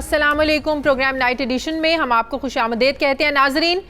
السلام علیکم۔ Programme night edition میں ہم آپ کو خوش آمدید کہتے ہیں۔ ناظرین،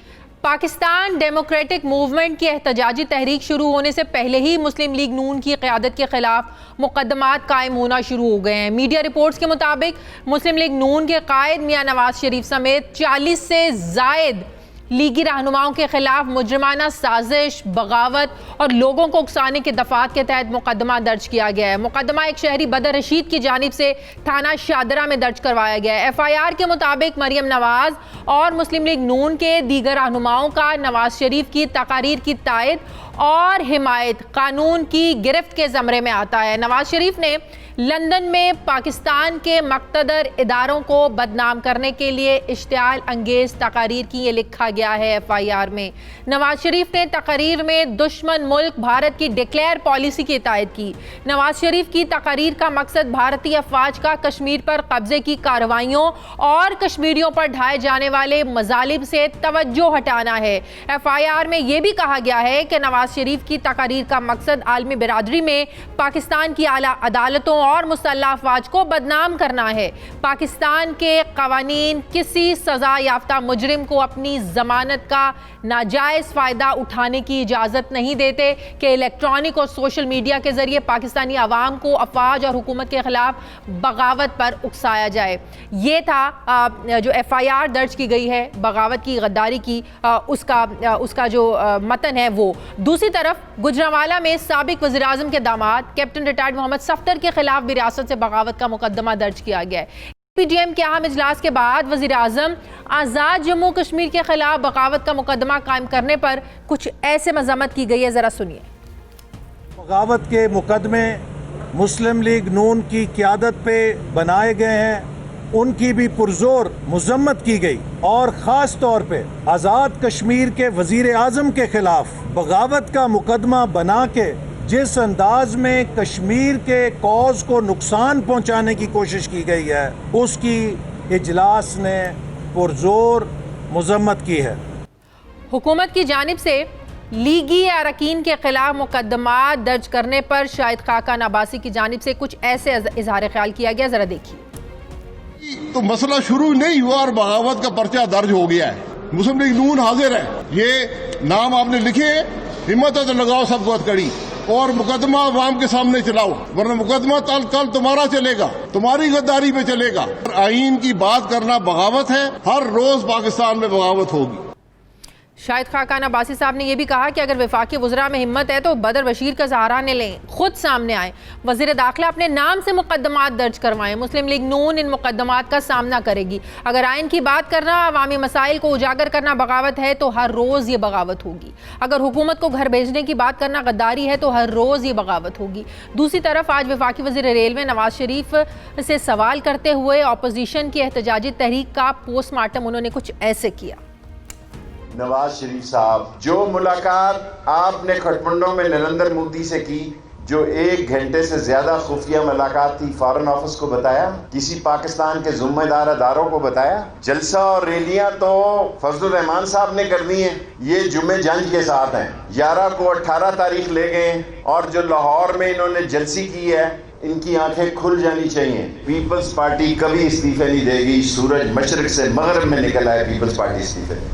پاکستان ڈیموکریٹک موومنٹ کی احتجاجی تحریک شروع ہونے سے پہلے ہی مسلم لیگ نون کی قیادت کے خلاف مقدمات قائم ہونا شروع ہو گئے ہیں۔ میڈیا رپورٹس کے مطابق مسلم لیگ نون کے قائد میاں نواز شریف سمیت 40 سے زائد لیگی رہنماؤں کے خلاف مجرمانہ سازش، بغاوت اور لوگوں کو اکسانے کے دفعات کے تحت مقدمہ درج کیا گیا ہے۔ مقدمہ ایک شہری بدر رشید کی جانب سے تھانہ شادرہ میں درج کروایا گیا ہے۔ FIR کے مطابق مریم نواز اور مسلم لیگ نون کے دیگر رہنماؤں کا نواز شریف کی تقاریر کی تائید اور حمایت قانون کی گرفت کے زمرے میں آتا ہے۔ نواز شریف نے لندن میں پاکستان کے مقتدر اداروں کو بدنام کرنے کے لیے اشتعال انگیز تقاریر کی، یہ لکھا گیا ہے FIR میں۔ نواز شریف نے تقاریر میں دشمن ملک بھارت کی ڈکلیئر پالیسی کی تائید کی۔ نواز شریف کی تقاریر کا مقصد بھارتی افواج کا کشمیر پر قبضے کی کارروائیوں اور کشمیریوں پر ڈھائے جانے والے مظالم سے توجہ ہٹانا ہے۔ FIR میں یہ بھی کہا گیا ہے کہ نواز شریف کی تقاریر کا مقصد عالمی برادری میں پاکستان کی اعلیٰ عدالتوں اور مسلح افواج کو بدنام کرنا ہے۔ پاکستان کے قوانین کسی سزا یافتہ مجرم کو اپنی ضمانت کا ناجائز فائدہ اٹھانے کی اجازت نہیں دیتے کہ الیکٹرانک اور سوشل میڈیا کے ذریعے پاکستانی عوام کو افواج اور حکومت کے خلاف بغاوت پر اکسایا جائے۔ یہ تھا جو FIR درج کی گئی ہے بغاوت کی، غداری کی، اس کا جو متن ہے وہ۔ دوسری طرف گجرانوالہ میں سابق وزیراعظم کے داماد کیپٹن ریٹائرڈ محمد صفدر کے خلاف بھی ریاست سے بغاوت کا مقدمہ درج کیا گیا ہے۔ PDM کے اہم اجلاس کے بعد وزیر اعظم آزاد جموں کشمیر کے خلاف بغاوت کا مقدمہ قائم کرنے پر کچھ ایسے مذمت کی گئی ہے، ذرا سنیے۔ بغاوت کے مقدمے مسلم لیگ نون کی قیادت پہ بنائے گئے ہیں، ان کی بھی پرزور مذمت کی گئی، اور خاص طور پہ آزاد کشمیر کے وزیر اعظم کے خلاف بغاوت کا مقدمہ بنا کے جس انداز میں کشمیر کے کوز کو نقصان پہنچانے کی کوشش کی گئی ہے، اس کی اجلاس نے پرزور مذمت کی ہے۔ حکومت کی جانب سے لیگی اراکین کے خلاف مقدمات درج کرنے پر شاہد خاقان عباسی کی جانب سے کچھ ایسے اظہار خیال کیا گیا، ذرا دیکھیے۔ تو مسئلہ شروع نہیں ہوا اور بغاوت کا پرچہ درج ہو گیا ہے۔ مسلم لیگ نون حاضر ہے، یہ نام آپ نے لکھے، ہمت ہے تو لگاؤ سب کو ہتھکڑی اور مقدمہ عوام کے سامنے چلاؤ، ورنہ مقدمہ کل تمہارا چلے گا، تمہاری غداری پہ چلے گا۔ آئین کی بات کرنا بغاوت ہے، ہر روز پاکستان میں بغاوت ہوگی۔ شاہد خاقان عباسی صاحب نے یہ بھی کہا کہ اگر وفاقی وزراء میں ہمت ہے تو بدر بشیر کا سہارا نہ لیں، خود سامنے آئیں، وزیر داخلہ اپنے نام سے مقدمات درج کروائیں۔ مسلم لیگ نون ان مقدمات کا سامنا کرے گی۔ اگر آئین کی بات کرنا، عوامی مسائل کو اجاگر کرنا بغاوت ہے تو ہر روز یہ بغاوت ہوگی۔ اگر حکومت کو گھر بھیجنے کی بات کرنا غداری ہے تو ہر روز یہ بغاوت ہوگی۔ دوسری طرف آج وفاقی وزیر ریلوے نواز شریف سے سوال کرتے ہوئے اپوزیشن کی احتجاجی تحریک کا پوسٹ مارٹم انہوں نے کچھ ایسے کیا۔ نواز شریف صاحب، جو ملاقات آپ نے کھٹمنڈو میں نریندر مودی سے کی، جو 1 گھنٹے سے زیادہ خفیہ ملاقات تھی، فارن آفس کو بتایا، کسی پاکستان کے ذمہ دار اداروں کو بتایا؟ جلسہ اور ریلیاں تو فضل الرحمان صاحب نے کرنی ہیں، یہ جمعہ جنج کے ساتھ ہیں۔ 11 کو 18 تاریخ لے گئے، اور جو لاہور میں انہوں نے جلسی کی ہے، ان کی آنکھیں کھل جانی چاہیے۔ پیپلز پارٹی کبھی استعفے نہیں دے گی۔ سورج مشرق سے مغرب میں نکل آئے، پیپلز پارٹی استعفے۔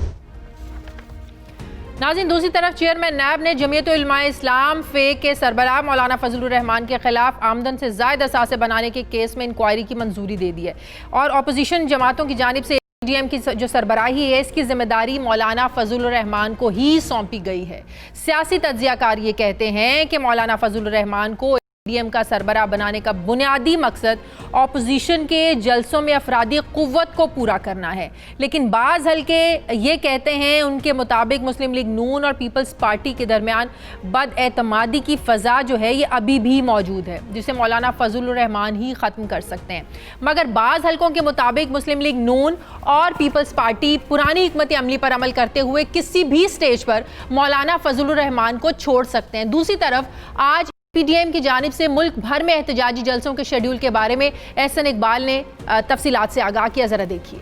ناظرین، دوسری طرف چیئرمین نیب نے جمعیت علماء اسلام فے کے سربراہ مولانا فضل الرحمان کے خلاف آمدن سے زائد اثاثے بنانے کے کیس میں انکوائری کی منظوری دے دی ہے، اور اپوزیشن جماعتوں کی جانب سے PDM کی جو سربراہی ہے، اس کی ذمہ داری مولانا فضل الرحمان کو ہی سونپی گئی ہے۔ سیاسی تجزیہ کار یہ کہتے ہیں کہ مولانا فضل الرحمان کو PDM کا سربراہ بنانے کا بنیادی مقصد اپوزیشن کے جلسوں میں افرادی قوت کو پورا کرنا ہے، لیکن بعض حلقے یہ کہتے ہیں ان کے مطابق مسلم لیگ نون اور پیپلز پارٹی کے درمیان بد اعتمادی کی فضا جو ہے یہ ابھی بھی موجود ہے، جسے مولانا فضل الرحمان ہی ختم کر سکتے ہیں۔ مگر بعض حلقوں کے مطابق مسلم لیگ نون اور پیپلز پارٹی پرانی حکمت عملی پر عمل کرتے ہوئے کسی بھی سٹیج پر مولانا فضل الرحمان کو چھوڑ سکتے ہیں۔ دوسری طرف آج PDM کی جانب سے ملک بھر میں احتجاجی جلسوں کے شیڈول کے بارے میں احسن اقبال نے تفصیلات سے آگاہ کیا، ذرا دیکھیے۔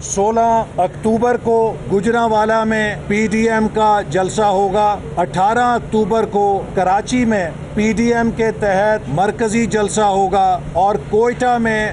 16 اکتوبر کو گجرانوالہ میں PDM کا جلسہ ہوگا، 18 اکتوبر کو کراچی میں PDM کے تحت مرکزی جلسہ ہوگا، اور کوئٹہ میں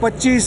25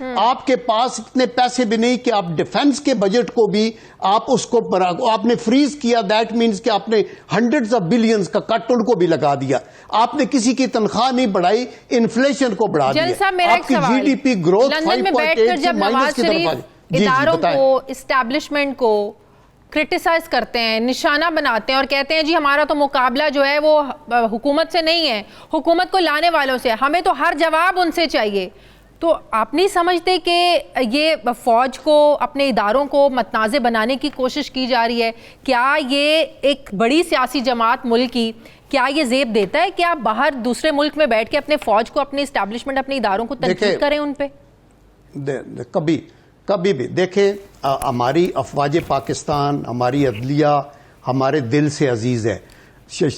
آپ کے پاس اتنے پیسے بھی نہیں کہ آپ ڈیفنس کے بجٹ کو بھی آپ اس کو آپ نے فریز کیا. دیٹ مینز کہ آپ نے ہنڈریڈز آف بلینز کا کٹ ان کو بھی لگا دیا. آپ نے کسی کی تنخواہ نہیں بڑھائی, انفلیشن کو بڑھا دیا. آپ کی جی ڈی پی گروتھ 5.8 سے مائنس کی طرف آ گئی. اداروں کو, اسٹیبلشمنٹ کو کرٹیسائز کرتے ہیں, نشانہ بناتے ہیں اور کہتے ہیں جی ہمارا تو مقابلہ جو ہے وہ حکومت سے نہیں ہے, حکومت کو لانے والوں سے, ہمیں تو ہر جواب ان سے چاہیے. تو آپ نہیں سمجھتے کہ یہ فوج کو, اپنے اداروں کو متنازع بنانے کی کوشش کی جا رہی ہے؟ کیا یہ ایک بڑی سیاسی جماعت ملک کی, کیا یہ زیب دیتا ہے کہ آپ باہر دوسرے ملک میں بیٹھ کے اپنے فوج کو, اپنے اسٹیبلشمنٹ, اپنے اداروں کو تنقید کریں ان پہ؟ کبھی بھی دیکھیں, ہماری افواج پاکستان, ہماری عدلیہ ہمارے دل سے عزیز ہے.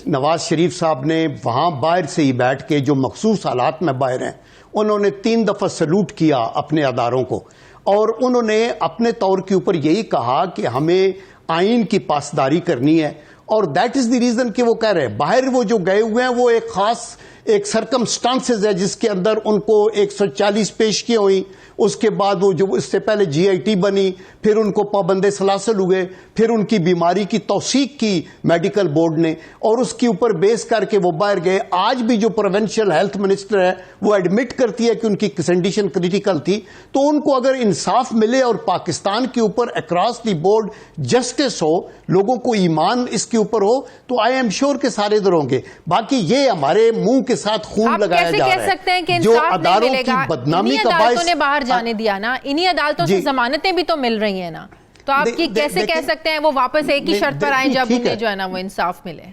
نواز شریف صاحب نے وہاں باہر سے ہی بیٹھ کے, جو مخصوص حالات میں باہر ہیں, انہوں نے 3 دفعہ سلوٹ کیا اپنے اداروں کو, اور انہوں نے اپنے طور کے اوپر یہی کہا کہ ہمیں آئین کی پاسداری کرنی ہے. اور دیٹ از دی ریزن کہ وہ کہہ رہے ہیں باہر وہ جو گئے ہوئے ہیں وہ ایک خاص ایک سرکمسٹانسز ہے جس کے اندر ان کو 140 پیش کی ہوئی. اس کے بعد وہ جو اس سے پہلے جی آئی ٹی بنی, پھر ان کو پابند سلاسل ہوئے, پھر ان کی بیماری کی توثیق کی میڈیکل بورڈ نے, اور اس کے اوپر بیس کر کے وہ باہر گئے. آج بھی جو پروونشل ہیلتھ منسٹر ہے وہ ایڈمٹ کرتی ہے کہ ان کی کنڈیشن کریٹیکل تھی. تو ان کو اگر انصاف ملے اور پاکستان کے اوپر اکراس دی بورڈ جسٹس ہو, لوگوں کو ایمان اس کے اوپر ہو, تو آئی ایم شیور کہ سارے ادھر ہوں گے. باقی یہ ہمارے منہ کے ساتھ خون لگایا جا رہا ہے جو اداروں کی بدنامی کا باعث نے باہر جانے دیا نا, انہی عدالتوں سے ضمانتیں بھی تو مل رہی ہیں نا, تو آپ کی کیسے کہہ سکتے ہیں وہ واپس ایک ہی شرط پر آئیں جب انہیں جو ہے نا وہ انصاف ملے؟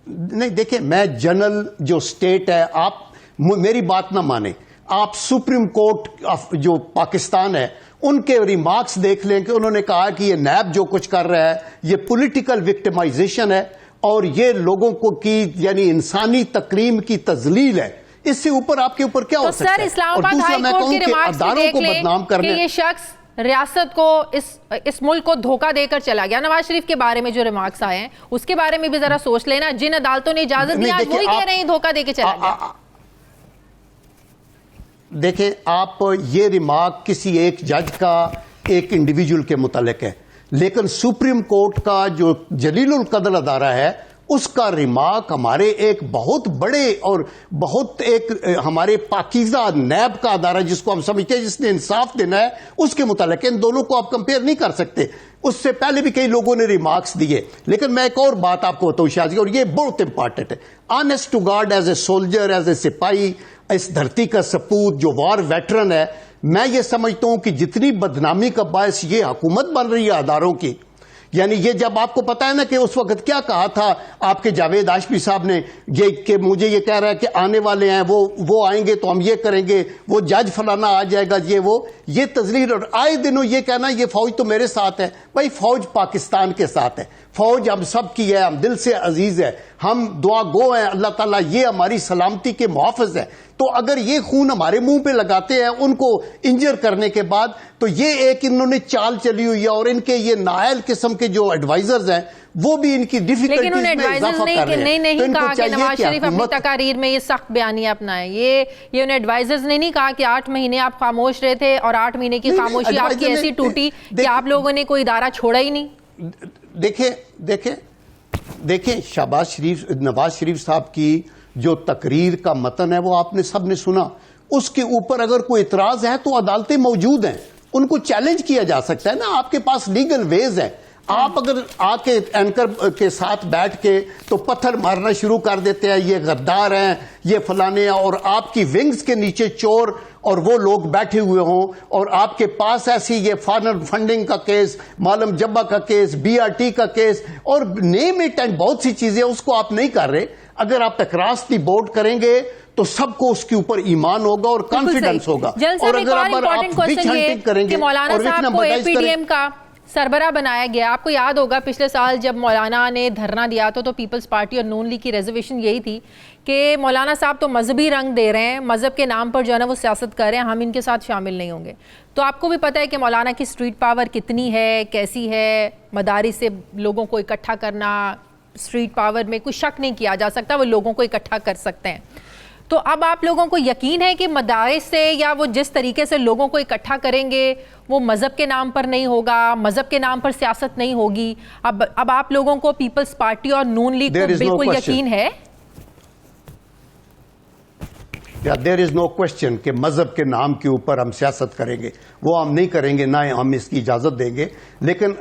نہیں دیکھیں, میں جنرل جو سٹیٹ ہے, آپ میری بات نہ مانیں, آپ سپریم کورٹ جو پاکستان ہے ان کے ریمارکس دیکھ لیں کہ انہوں نے کہا کہ یہ نیب جو کچھ کر رہا ہے یہ پولیٹیکل وکٹمائزیشن ہے اور یہ لوگوں کو کی یعنی انسانی تکریم کی تذلیل ہے. اس سے اوپر آپ کے اوپر کیا ہو سکتا ہے؟ تو سر اسلام آباد ہائی کورٹ کے ریمارکس میں دیکھ لیں کہ یہ شخص ریاست کو, اس ملک کو دھوکہ دے کر چلا گیا. نواز شریف کے بارے میں جو ریمارکس آئے ہیں اس کے بارے میں بھی ذرا سوچ لینا. جن عدالتوں نے اجازت دی آج وہی کہہ رہے ہیں دھوکہ دے کے چلا گیا. دیکھیں, آپ یہ ریمارک کسی ایک جج کا ایک انڈیویجول کے متعلق ہے, لیکن سپریم کورٹ کا جو جلیل القدر ادارہ ہے اس کا ریمارک ہمارے ایک بہت بڑے اور بہت ایک ہمارے پاکیزہ نیب کا ادارہ جس کو ہم سمجھتے ہیں جس نے انصاف دینا ہے اس کے متعلق ہے. ان دونوں کو آپ کمپیئر نہیں کر سکتے. اس سے پہلے بھی کئی لوگوں نے ریمارکس دیے. لیکن میں ایک اور بات آپ کو بتاؤں شاہ جی, اور یہ بہت امپارٹنٹ ہے. Honest to God, as a soldier, as a سپاہی, اس دھرتی کا سپوت جو وار ویٹرن ہے, میں یہ سمجھتا ہوں کہ جتنی بدنامی کا باعث یہ حکومت بن رہی ہے اداروں کی, یعنی یہ جب آپ کو پتا ہے نا کہ اس وقت کیا کہا تھا آپ کے جاوید ہاشمی صاحب نے, یہ کہ مجھے یہ کہہ رہا ہے کہ آنے والے ہیں وہ آئیں گے تو ہم یہ کریں گے, وہ جج فلانا آ جائے گا, یہ تذلیل. اور آئے دنوں یہ کہنا یہ فوج تو میرے ساتھ ہے. بھائی فوج پاکستان کے ساتھ ہے, فوج ہم سب کی ہے, ہم دل سے عزیز ہے, ہم دعا گو ہیں اللہ تعالیٰ, یہ ہماری سلامتی کے محافظ ہے. تو اگر یہ خون ہمارے منہ پہ لگاتے ہیں ان کو انجر کرنے کے بعد, تو یہ ایک انہوں نے چال چلی ہوئی ہے. اور ان کے یہ نائل قسم کے جو ایڈوائزرز ہیں وہ بھی ان کی ڈیفیکلٹیز میں اضافہ کر رہے ہیں. نہیں کہا کہ نواز شریف اپنی تقاریر میں یہ سخت بیانیہ اپنائیں. یہ انہیں ایڈوائزرز نے نہیں کہا کہ 8 مہینے آپ خاموش رہے تھے اور 8 مہینے کی خاموشی آپ کی ایسی ٹوٹی کہ آپ لوگوں نے کوئی ادارہ چھوڑا ہی نہیں. دیکھیں نواز شریف صاحب کی جو تقریر کا متن ہے وہ آپ نے سب نے سنا. اس کے اوپر اگر کوئی اعتراض ہے تو عدالتیں موجود ہیں, ان کو چیلنج کیا جا سکتا ہے نا. آپ کے پاس لیگل ویز ہے. آپ اگر آ کے اینکر کے ساتھ بیٹھ کے تو پتھر مارنا شروع کر دیتے ہیں, یہ غدار ہیں, یہ فلانے ہیں, اور آپ کی ونگز کے نیچے چور اور وہ لوگ بیٹھے ہوئے ہوں, اور آپ کے پاس ایسی یہ فارن فنڈنگ کا کیس, معلم جبہ کا کیس, بی آر ٹی کا کیس, اور نیم اٹ اینڈ بہت سی چیزیں, اس کو آپ نہیں کر رہے. اگر آپ اکراس دی بورڈ کریں گے تو سب کو اس کے اوپر ایمان ہوگا اور کانفیڈنس ہوگا. اور اگر آپ وچ ہنٹنگ کریں گے, مولانا صاحب کو اے پی ڈی ایم کا سربراہ بنایا گیا. آپ کو یاد ہوگا پچھلے سال جب مولانا نے دھرنا دیا تو پیپلز پارٹی اور نون لیگ کی ریزرویشن یہی تھی کہ مولانا صاحب تو مذہبی رنگ دے رہے ہیں, مذہب کے نام پر جو ہے نا وہ سیاست کر رہے ہیں, ہم ان کے ساتھ شامل نہیں ہوں گے. تو آپ کو بھی پتہ ہے کہ مولانا کی اسٹریٹ پاور کتنی ہے, کیسی ہے, مدارس سے لوگوں کو اکٹھا کرنا, اسٹریٹ پاور میں کوئی شک نہیں کیا جا سکتا, وہ لوگوں کو اکٹھا کر سکتے ہیں. تو اب آپ لوگوں کو یقین ہے کہ مدارس سے یا وہ جس طریقے سے لوگوں کو اکٹھا کریں گے وہ مذہب کے نام پر نہیں ہوگا, مذہب کے نام پر سیاست نہیں ہوگی. اب آپ لوگوں کو پیپلز پارٹی اور نون لیگ کو بالکل یقین ہے؟ دیر از نو کوشچن کہ مذہب کے نام کے اوپر ہم سیاست کریں گے, وہ ہم نہیں کریں گے, نہ ہم اس کی اجازت دیں گے. لیکن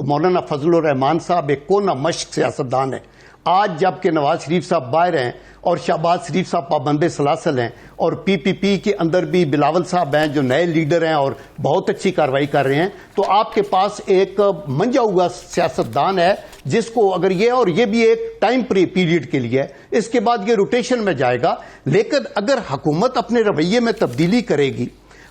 مولانا فضل الرحمان صاحب ایک کونا مشق سیاستدان ہے. آج جب کہ نواز شریف صاحب باہر ہیں اور شہباز شریف صاحب پابند سلاسل ہیں اور پی پی پی کے اندر بھی بلاول صاحب ہیں جو نئے لیڈر ہیں اور بہت اچھی کارروائی کر رہے ہیں, تو آپ کے پاس ایک منجا ہوا سیاستدان ہے جس کو اگر یہ, اور یہ بھی ایک ٹائم پیریڈ کے لیے ہے, اس کے بعد یہ روٹیشن میں جائے گا. لیکن اگر حکومت اپنے رویے میں تبدیلی کرے گی,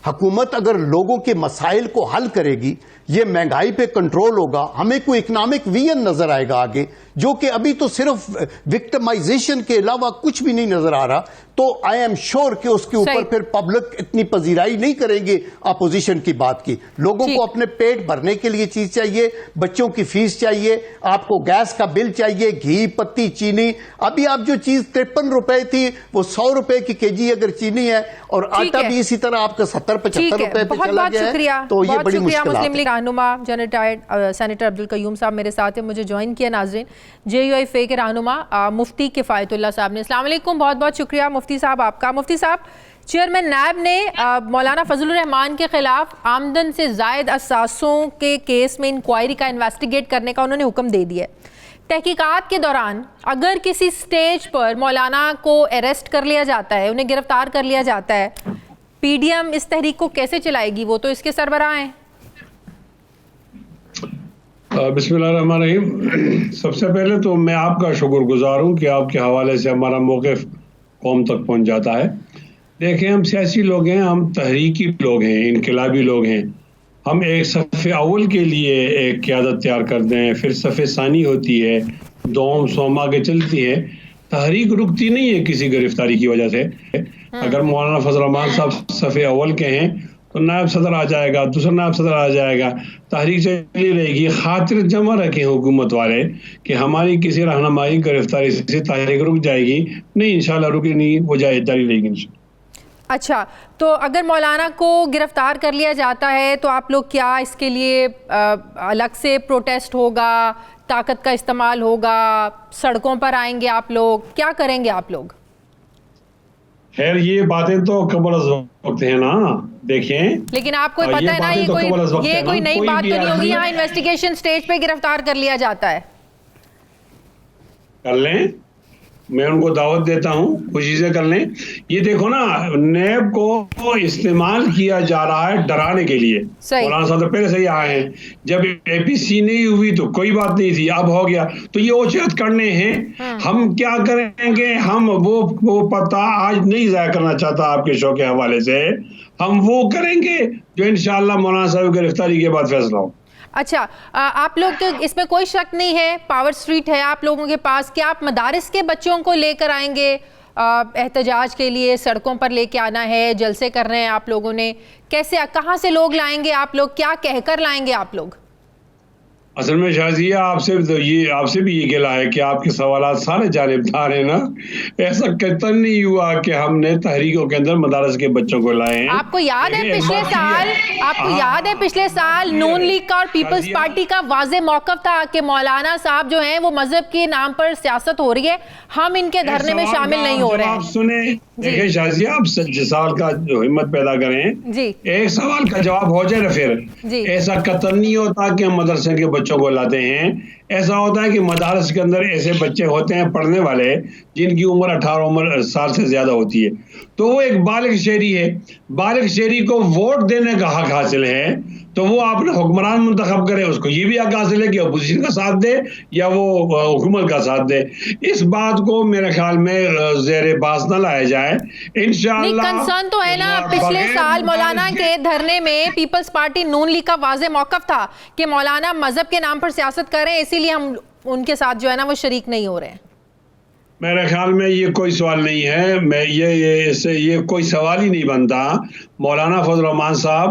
حکومت اگر لوگوں کے مسائل کو حل کرے گی, یہ مہنگائی پہ کنٹرول ہوگا, ہمیں کوئی اکنامک ویژن نظر آئے گا آگے, جو کہ ابھی تو صرف وکٹمائزیشن کے علاوہ کچھ بھی نہیں نظر آ رہا, تو آئی ایم شور کہ اس کے اوپر پھر پبلک اتنی پذیرائی نہیں کریں گے اپوزیشن کی بات کی. لوگوں کو اپنے پیٹ بھرنے کے لیے چیز چاہیے, بچوں کی فیس چاہیے, آپ کو گیس کا بل چاہیے, گھی, پتی, چینی. ابھی آپ جو چیز 53 روپے تھی وہ 100 روپے کی کے جی اگر چینی ہے, اور آٹا بھی اسی طرح آپ کا 70-75 روپے پہ چلا گیا ہے, تو یہ بڑی مشکلات ہے. رہنما جنرل سینیٹر عبدالقیوم صاحب میرے ساتھ ہیں, مجھے جوائن کیا. ناظرین, جے یو آئی فے کے رہنما مفتی کفایت اللہ صاحب نے. السلام علیکم, بہت بہت شکریہ مفتی صاحب آپ کا. مفتی صاحب, چیئرمین نیب نے مولانا فضل الرحمان کے خلاف آمدن سے زائد اثاثوں کے کیس میں انکوائری کا انویسٹیگیٹ کرنے کا انہوں نے حکم دے دیا ہے. تحقیقات کے دوران اگر کسی سٹیج پر مولانا کو اریسٹ کر لیا جاتا ہے, انہیں گرفتار کر لیا جاتا ہے, پی ڈی ایم اس تحریک کو کیسے چلائے گی؟ وہ تو اس کے سربراہ ہیں. بسم اللہ الرحمن الرحیم. سب سے پہلے تو میں آپ کا شکر گزار ہوں کہ آپ کے حوالے سے ہمارا موقف قوم تک پہنچ جاتا ہے. دیکھیں, ہم سیاسی لوگ ہیں, ہم تحریکی لوگ ہیں, انقلابی لوگ ہیں. ہم ایک صف اول کے لیے ایک قیادت تیار کرتے ہیں, پھر صف ثانی ہوتی ہے, دوم سوم آگے چلتی ہے. تحریک رکتی نہیں ہے کسی گرفتاری کی وجہ سے. اگر مولانا فضل الرحمان صاحب صف اول کے ہیں تو نائب صدر آ جائے گا, دوسرا نائب صدر آ جائے گا, تحریک چلی رہے گی. خاطر جمع رکھیں حکومت والے کہ ہماری کسی رہنمائی گرفتاری سے تحریک رک جائے گی نہیں, انشاءاللہ رکے نہیں, وہ جاری رہے گی انشاءاللہ. اچھا, تو اگر مولانا کو گرفتار کر لیا جاتا ہے تو آپ لوگ کیا اس کے لیے الگ سے پروٹیسٹ ہوگا, طاقت کا استعمال ہوگا, سڑکوں پر آئیں گے آپ لوگ, کیا کریں گے آپ لوگ؟ خیر, یہ باتیں تو قبل از وقت ہیں نا, دیکھیں. لیکن آپ کو پتہ ہے نا یہ کوئی نئی بات تو نہیں ہوگی, یہاں انویسٹیگیشن سٹیج پہ گرفتار کر لیا جاتا ہے. کر لیں, میں ان کو دعوت دیتا ہوں, خوشی سے کر لیں. یہ دیکھو نا, نیب کو استعمال کیا جا رہا ہے ڈرانے کے لیے. مولانا صاحب پہلے سے ہی آئے ہیں, جب اے پی سی نہیں ہوئی تو کوئی بات نہیں تھی, اب ہو گیا تو یہ اوچت کرنے ہیں. ہم کیا کریں گے, ہم وہ پتہ آج نہیں ضائع کرنا چاہتا آپ کے شو کے حوالے سے, ہم وہ کریں گے جو انشاءاللہ مولانا صاحب گرفتاری کے بعد فیصلہ ہو. اچھا, آپ لوگ اس میں کوئی شک نہیں ہے, پاور سٹریٹ ہے آپ لوگوں کے پاس, کیا آپ مدارس کے بچوں کو لے کر آئیں گے احتجاج کے لیے؟ سڑکوں پر لے کے آنا ہے, جلسے کر رہے ہیں آپ لوگوں نے, کیسے, کہاں سے لوگ لائیں گے آپ لوگ, کیا کہہ کر لائیں گے آپ لوگ؟ اصل میں شازیہ, آپ سے بھی یہ گلا ہے کہ آپ کے سوالات سارے جانبدار ہیں نا. ایسا قطعاً نہیں ہوا کہ ہم نے تحریکوں کے اندر مدارس کے بچوں کو لائے ہیں. آپ کو یاد ہے پچھلے سال نون لیگ کا اور پیپلز پارٹی کا واضح موقف تھا کہ مولانا صاحب جو ہیں وہ مذہب کے نام پر سیاست ہو رہی ہے, ہم ان کے دھرنے میں شامل نہیں ہو رہے ہیں. آپ سنیں, دیکھیں شازیہ, آپ سوال کا ہمت پیدا کریں, ایک سوال کا جواب ہو جائے نا پھر. ایسا قطعاً نہیں ہوتا کہ ہم مدرسے کے بچوں کو لاتے ہیں. ایسا ہوتا ہے کہ مدارس کے اندر ایسے بچے ہوتے ہیں پڑھنے والے جن کی عمر 18 سال سے زیادہ ہوتی ہے, تو وہ ایک بالغ شہری ہے. بالغ شہری کو ووٹ دینے کا حق حاصل ہے, تو وہ اپنا حکمران منتخب کرے, اس کو یہ بھی حق حاصل ہے کہ اپوزیشن کا ساتھ دے یا وہ حکومت کا ساتھ دے. اس بات کو میرے خیال میں زیر باس نہ لایا جائے انشاءاللہ. کنسرن تو ہے نا, پچھلے سال مولانا کے دھرنے میں پیپلز پارٹی نون لیگ کا واضح موقف تھا کہ مولانا مذہب کے نام پر سیاست کر رہے ہیں, اسی لیے ہم ان کے ساتھ جو ہے نا وہ شریک نہیں ہو رہے ہیں. میرے خیال میں یہ کوئی سوال نہیں ہے, یہ کوئی سوال ہی نہیں بنتا. مولانا فضل الرحمان صاحب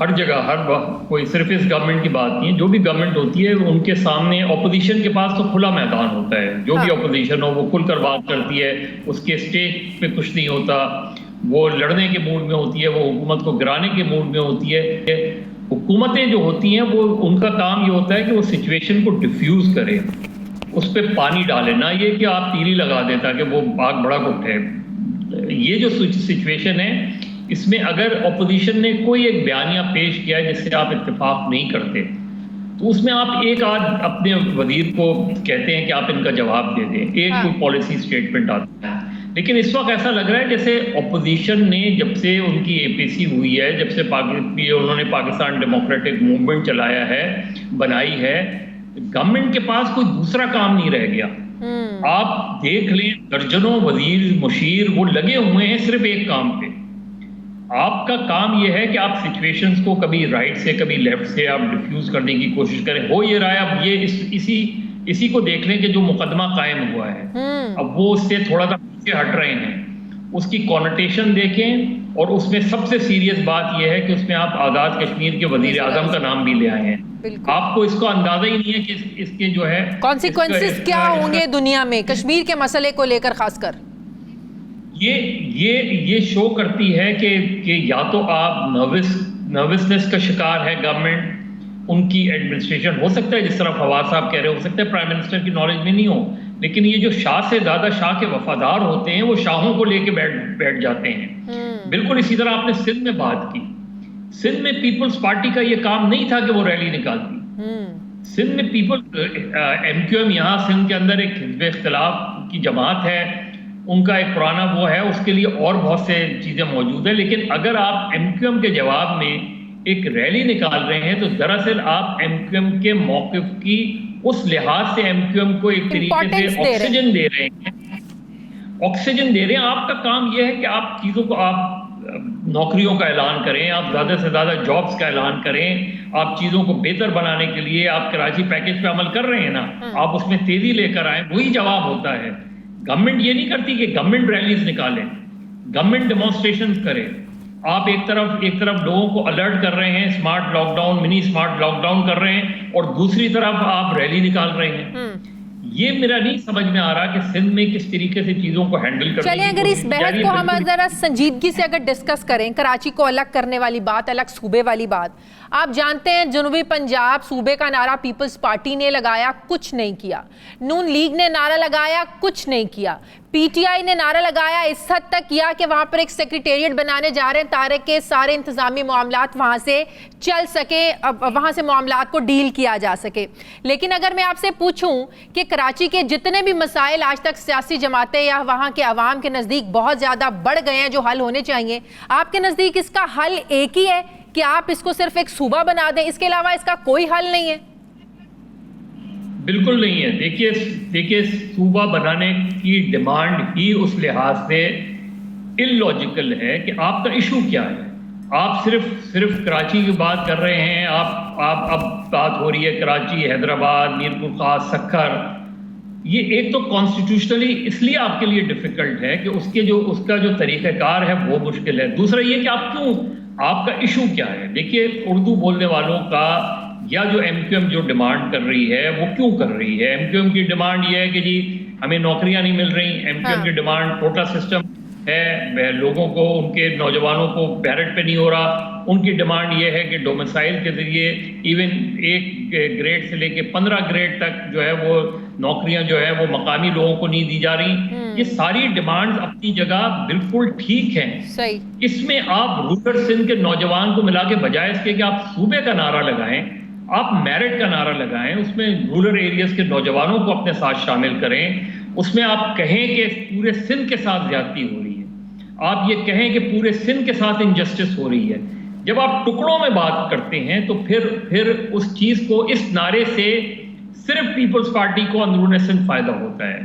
ہر جگہ کوئی صرف اس گورنمنٹ کی بات نہیں ہے، جو بھی گورنمنٹ ہوتی ہے ان کے سامنے اپوزیشن کے پاس تو کھلا میدان ہوتا ہے. جو بھی اپوزیشن ہو وہ کھل کر بات کرتی ہے، اس کے اسٹیج پہ کچھ نہیں ہوتا، وہ لڑنے کے موڈ میں ہوتی ہے، وہ حکومت کو گرانے کے موڈ میں ہوتی ہے. حکومتیں جو ہوتی ہیں وہ ان کا کام یہ ہوتا ہے کہ وہ سچویشن کو ڈیفیوز کرے، اس پہ پانی ڈالے، نہ یہ کہ آپ تیلی لگا دیں تاکہ وہ آگ بھڑک اٹھے. یہ جو سچویشن ہے اس میں اگر اپوزیشن نے کوئی ایک بیانیہ پیش کیا ہے جس سے آپ اتفاق نہیں کرتے تو اس میں آپ ایک آدھ اپنے وزیر کو کہتے ہیں کہ آپ ان کا جواب دے دیں، ایک کوئی پالیسی اسٹیٹمنٹ آتا ہے. لیکن اس وقت ایسا لگ رہا ہے جیسے اپوزیشن نے جب سے ان کی اے پی سی ہوئی ہے، جب سے انہوں نے پاکستان ڈیموکریٹک موومنٹ چلایا ہے، بنائی ہے، گورنمنٹ کے پاس کوئی دوسرا کام نہیں رہ گیا. آپ دیکھ لیں درجنوں وزیر مشیر وہ لگے ہوئے ہیں صرف ایک کام پہ. آپ کا کام یہ ہے کہ آپ سچویشنز کو کبھی رائٹ سے کبھی لیفٹ سے آپ ڈیفیوز کرنے کی کوشش کریں. ہو یہ رہا ہے اب یہ اسی کو دیکھ لیں کہ جو مقدمہ قائم ہوا ہے اب وہ اس سے تھوڑا سا پیچھے ہٹ رہے ہیں. اس کی کونوٹیشن دیکھیں اور اس میں سب سے سیریس بات یہ ہے کہ اس میں آپ آزاد کشمیر کے وزیر اعظم کا نام بھی لے آئے ہیں. آپ کو اس کو اندازہ ہی نہیں ہے کہ اس کے جو ہے کانسیکوینسز کیا ہوں گے دنیا میں کشمیر کے مسئلے کو لے کر. خاص کر یہ شو کرتی ہے کہ یا تو آپ نروسنس کا شکار ہے گورنمنٹ، ان کی ایڈمنسٹریشن. ہو سکتا ہے جس طرح فواد صاحب کہہ رہے ہو سکتا ہے پرائم منسٹر کی نالج میں نہیں ہو، لیکن یہ جو شاہ سے زیادہ شاہ کے وفادار ہوتے ہیں وہ شاہوں کو لے کے بیٹھ جاتے ہیں. بالکل اسی طرح آپ نے سندھ میں بات کی. سندھ میں پیپلز پارٹی کا یہ کام نہیں تھا کہ وہ ریلی نکالتی. سندھ میں ایم کیو ایم یہاں سندھ کے اندر ایک حزب اختلاف کی جماعت ہے، ان کا ایک پرانا وہ ہے، اس کے لیے اور بہت سے چیزیں موجود ہیں. لیکن اگر آپ ایم کیو ایم کے جواب میں ایک ریلی نکال رہے ہیں تو دراصل آپ ایم کیو ایم کے موقف کی اس لحاظ سے ایم کیو ایم کو ایک طریقے سے آکسیجن دے رہے ہیں. آپ کا کام یہ ہے کہ آپ چیزوں کو آپ نوکریوں کا اعلان کریں، آپ زیادہ سے زیادہ جابز کا اعلان کریں، آپ چیزوں کو بہتر بنانے کے لیے آپ کراچی پیکج پہ عمل کر رہے ہیں نا، آپ اس میں تیزی لے کر آئیں. وہی جواب ہوتا ہے. گورنمنٹ یہ نہیں کرتی کہ گورنمنٹ ریلیز نکالیں، گورنمنٹ ڈیمونسٹریشنز کرے. آپ ایک طرف لوگوں کو الرٹ کر رہے ہیں، اسمارٹ لاک ڈاؤن، منی اسمارٹ لاک ڈاؤن کر رہے ہیں، اور دوسری طرف آپ ریلی نکال رہے ہیں. یہ میرا نہیں سمجھ میں آ رہا کہ سندھ میں کس طریقے سے چیزوں کو ہینڈل کریں. چلیں اگر اس بحث کو ہم ذرا سنجیدگی سے اگر ڈسکس کریں، کراچی کو الگ کرنے والی بات، الگ صوبے والی بات. آپ جانتے ہیں جنوبی پنجاب صوبے کا نعرہ پیپلز پارٹی نے لگایا، کچھ نہیں کیا. نون لیگ نے نعرہ لگایا، کچھ نہیں کیا. پی ٹی آئی نے نعرہ لگایا، اس حد تک کیا کہ وہاں پر ایک سیکریٹریٹ بنانے جا رہے ہیں تاکہ سارے انتظامی معاملات وہاں سے چل سکے، وہاں سے معاملات کو ڈیل کیا جا سکے. لیکن اگر میں آپ سے پوچھوں کہ کراچی کے جتنے بھی مسائل آج تک سیاسی جماعتیں یا وہاں کے عوام کے نزدیک بہت زیادہ بڑھ گئے ہیں جو حل ہونے چاہیے، آپ کے نزدیک اس کا حل ایک ہی ہے کہ آپ اس کو صرف ایک صوبہ بنا دیں، اس کے علاوہ اس کا کوئی حل نہیں ہے؟ بالکل نہیں ہے. دیکھیے صوبہ بنانے کی ڈیمانڈ ہی اس لحاظ سے ان لاجیکل ہے کہ آپ کا ایشو کیا ہے. آپ صرف کراچی کی بات کر رہے ہیں، آپ اب بات ہو رہی ہے کراچی، حیدرآباد، میرپور خاص، سکھر. یہ ایک تو کانسٹیٹیوشنلی اس لیے آپ کے لیے ڈیفیکلٹ ہے کہ اس کا جو طریقہ کار ہے وہ مشکل ہے. دوسرا یہ کہ آپ کا ایشو کیا ہے. دیکھیے اردو بولنے والوں کا یا جو ایم کیو ایم جو ڈیمانڈ کر رہی ہے وہ کیوں کر رہی ہے. ایم کیو ایم کی ڈیمانڈ یہ ہے کہ جی ہمیں نوکریاں نہیں مل رہی. ایم کیو ایم کی ڈیمانڈ کوٹا سسٹم ہے، لوگوں کو ان کے نوجوانوں کو میرٹ پہ نہیں ہو رہا. ان کی ڈیمانڈ یہ ہے کہ ڈومیسائل کے ذریعے ایون 1 گریڈ سے لے کے 15 گریڈ تک جو ہے وہ نوکریاں جو ہے وہ مقامی لوگوں کو نہیں دی جا رہی. یہ ساری ڈیمانڈز اپنی جگہ بالکل ٹھیک ہیں. اس میں آپ رورل سندھ کے نوجوان کو ملا کے بجائے اس کے کہ آپ صوبے کا نعرہ لگائیں، آپ میرٹ کا نعرہ لگائیں، اس میں رورل ایریاز کے نوجوانوں کو اپنے ساتھ شامل کریں. اس میں آپ کہیں کہ پورے سندھ کے ساتھ زیادتی ہو رہی ہے، آپ یہ کہیں کہ پورے سندھ کے ساتھ انجسٹس ہو رہی ہے. جب آپ ٹکڑوں میں بات کرتے ہیں تو پھر اس چیز کو اس نعرے سے صرف پیپلز پارٹی کو اندرون سندھ فائدہ ہوتا ہے.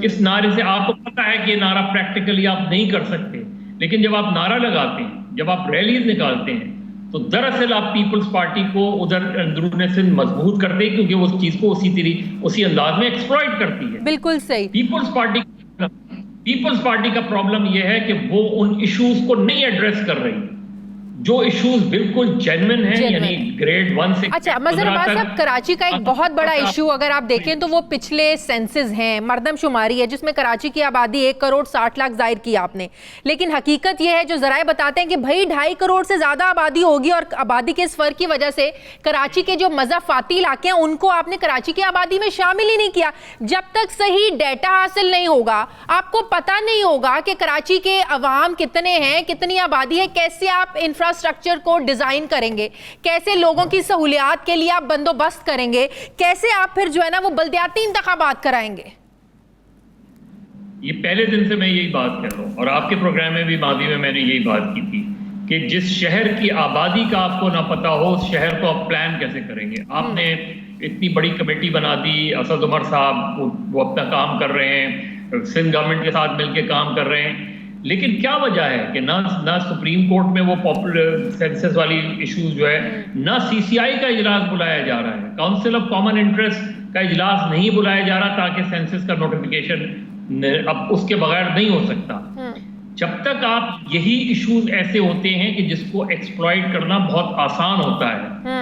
اس نعرے سے آپ کو پتا ہے کہ یہ نعرہ پریکٹیکلی آپ نہیں کر سکتے، لیکن جب آپ نعرہ لگاتے ہیں، جب آپ ریلیز نکالتے ہیں تو دراصل آپ پیپلز پارٹی کو ادھر اندرون سندھ مضبوط کرتے ہیں کیونکہ وہ اس چیز کو اسی انداز میں ایکسپلائٹ کرتی ہے. بالکل صحیح. پیپلز پارٹی کا پرابلم یہ ہے کہ وہ ان ایشوز کو نہیں ایڈریس کر رہی. جو ایشوز بالکل جینوئن ہیں، یعنی گریڈ 1 سے اچھا مظہر عباس صاحب، کراچی کا ایک بہت بڑا ایشو اگر آپ دیکھیں تو وہ پچھلے سینسز ہیں، مردم شماری ہے، جس میں کراچی کی آبادی 1,60,00,000 ظاہر کی آپ نے، لیکن حقیقت یہ ہے جو ذرائع بتاتے ہیں کہ بھائی 2.5 کروڑ سے زیادہ آبادی ہوگی، اور آبادی کے اس فرق کی وجہ سے کراچی کے جو مضافاتی علاقے ہیں ان کو آپ نے کراچی کی آبادی میں شامل ہی نہیں کیا۔ جب تک صحیح ڈیٹا حاصل نہیں ہوگا، آپ کو پتہ نہیں ہوگا کہ کراچی کے عوام کتنے ہیں، کتنی آبادی ہے، کیسے آپ انفراسٹرکچر کو ڈیزائن کریں گے، کیسے لوگوں کی سہولیات کے لیے آپ بندوبست کریں گے، کیسے آپ پھر جو ہے نا وہ بلدیاتی انتخابات کرائیں گے؟ یہ پہلے دن سے میں یہی بات کر رہا ہوں، اور آپ کے پروگرام میں بھی ماضی میں نے یہی بات کی تھی کہ جس شہر کی آبادی کا آپ کو نہ پتا ہو، اس شہر کو آپ پلان کیسے کریں گے؟ آپ نے اتنی بڑی کمیٹی بنا دی، اسد عمر صاحب وہ اپنا کام کر رہے ہیں، سندھ گورنمنٹ کے ساتھ مل کے کام کر رہے ہیں، لیکن کیا وجہ ہے کہ نہ سپریم کورٹ میں وہ پاپولر سینسس والی ایشوز جو ہے، نہ سی سی آئی کا اجلاس بلایا جا رہا ہے، کاؤنسل آف کامن انٹرسٹ کا اجلاس نہیں بلایا جا رہا تاکہ سینسس کا نوٹیفیکیشن اب اس کے بغیر نہیں ہو سکتا۔ جب تک آپ یہی ایشوز ایسے ہوتے ہیں کہ جس کو ایکسپلائٹ کرنا بہت آسان ہوتا ہے۔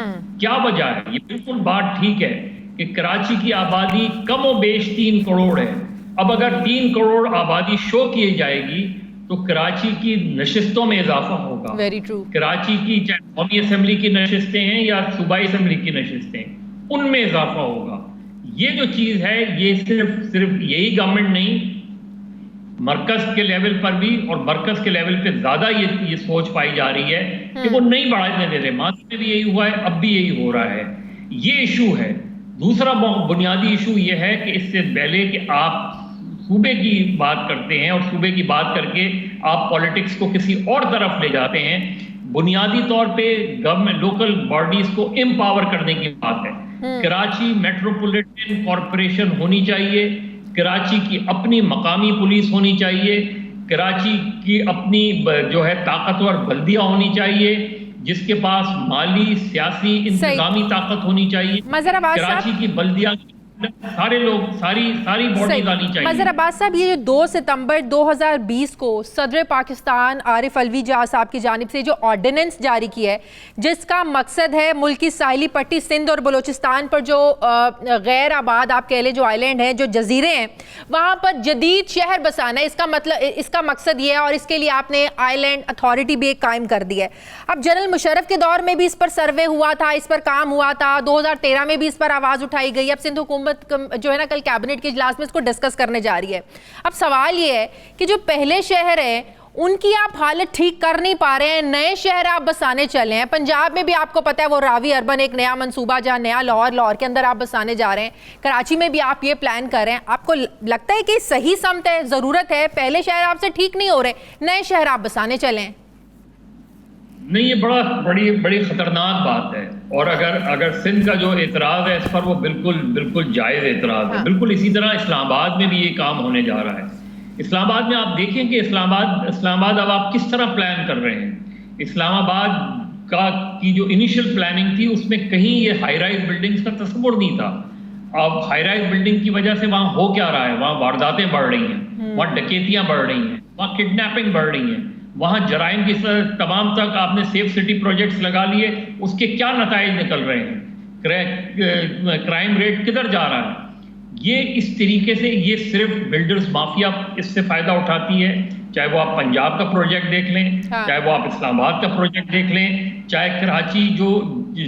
کیا وجہ ہے؟ یہ بالکل بات ٹھیک ہے کہ کراچی کی آبادی کم و بیش 3 کروڑ ہے، اب اگر 3 کروڑ آبادی شو کی جائے گی تو کراچی کی نشستوں میں اضافہ ہوگا۔ کراچی کی چاہے قومی اسمبلی کی نشستیں ہیں یا صوبائی اسمبلی کی نشستیں، ان میں اضافہ ہوگا۔ یہ جو چیز ہے، یہ صرف یہی گورنمنٹ نہیں، مرکز کے لیول پر بھی، اور مرکز کے لیول پہ زیادہ یہ سوچ پائی جا رہی ہے کہ وہ نہیں بڑھانے دے رہے۔ ماضی میں بھی یہی ہوا ہے، اب بھی یہی ہو رہا ہے۔ یہ ایشو ہے۔ دوسرا بنیادی ایشو یہ ہے کہ اس سے پہلے کہ آپ صوبے کی بات کرتے ہیں اور صوبے کی بات کر کے آپ پالیٹکس کو کسی اور طرف لے جاتے ہیں، بنیادی طور پہ گورنمنٹ لوکل باڈیز کو امپاور کرنے کی بات ہے۔ کراچی میٹروپولیٹن کارپوریشن ہونی چاہیے، کراچی کی اپنی مقامی پولیس ہونی چاہیے، کراچی کی اپنی جو ہے طاقتور بلدیاں ہونی چاہیے، جس کے پاس مالی، سیاسی، انتظامی طاقت ہونی چاہیے۔ کراچی کی بلدیاں سارے لوگ، ساری باڈیز آنی چاہیے۔ مظہر عباس صاحب، یہ جو 2 ستمبر 2020 کو صدر پاکستان عارف علوی جہاں صاحب کی جانب سے جو آرڈیننس جاری کی ہے، جس کا مقصد ہے ملک کی ساحلی پٹی سندھ اور بلوچستان پر جو غیر آباد آپ کہہ لیں جو آئی لینڈ ہیں، جو جزیرے ہیں، وہاں پر جدید شہر بسانا ہے، اس کا مقصد یہ ہے، اور اس کے لیے آپ نے آئی لینڈ اتھارٹی بھی ایک قائم کر دی ہے۔ اب جنرل مشرف کے دور میں بھی اس پر سروے ہوا تھا، اس پر کام ہوا تھا، 2013 میں بھی اس پر آواز اٹھائی گئی۔ اب سندھ حکومت جو ہے نا کل کیبنٹ کے اجلاس میں اس کو ڈسکس کرنے جا رہی ہے۔ اب سوال یہ ہے کہ جو پہلے شہر ہیں ان کی آپ حالت ٹھیک کر نہیں پا رہے ہیں، نئے شہر آپ بسانے چلے ہیں۔ پنجاب میں بھی آپ کو پتہ ہے وہ راوی اربن ایک نیا منصوبہ جہاں نیا لاہور کے اندر آپ بسانے جا رہے ہیں، کراچی میں بھی آپ یہ پلان کر رہے ہیں۔ آپ کو لگتا ہے کہ صحیح سمت ہے، ضرورت ہے، پہلے شہر آپ سے ٹھیک نہیں ہو رہے، نئے شہر آپ بسانے چلیں؟ نہیں، یہ بڑی خطرناک بات ہے، اور اگر سندھ کا جو اعتراض ہے اس پر وہ بالکل جائز اعتراض ہے۔ بالکل اسی طرح اسلام آباد میں بھی یہ کام ہونے جا رہا ہے۔ اسلام آباد میں آپ دیکھیں کہ اسلام آباد اب آپ کس طرح پلان کر رہے ہیں۔ اسلام آباد کی جو انیشل پلاننگ تھی اس میں کہیں یہ ہائی رائز بلڈنگز کا تصور نہیں تھا۔ اب ہائی رائز بلڈنگ کی وجہ سے وہاں ہو کیا رہا ہے؟ وہاں وارداتیں بڑھ رہی ہیں، وہاں ڈکیتیاں بڑھ رہی ہیں، وہاں کڈنیپنگ بڑھ رہی ہیں، وہاں جرائم کی تمام تک آپ نے سیف سٹی پروجیکٹس لگا لیے، اس کے کیا نتائج نکل رہے ہیں؟ کرائم ریٹ کدھر جا رہا ہے؟ یہ اس طریقے سے یہ صرف بلڈرز مافیا اس سے فائدہ اٹھاتی ہے، چاہے وہ آپ پنجاب کا پروجیکٹ دیکھ لیں، چاہے وہ آپ اسلام آباد کا پروجیکٹ دیکھ لیں، چاہے کراچی جو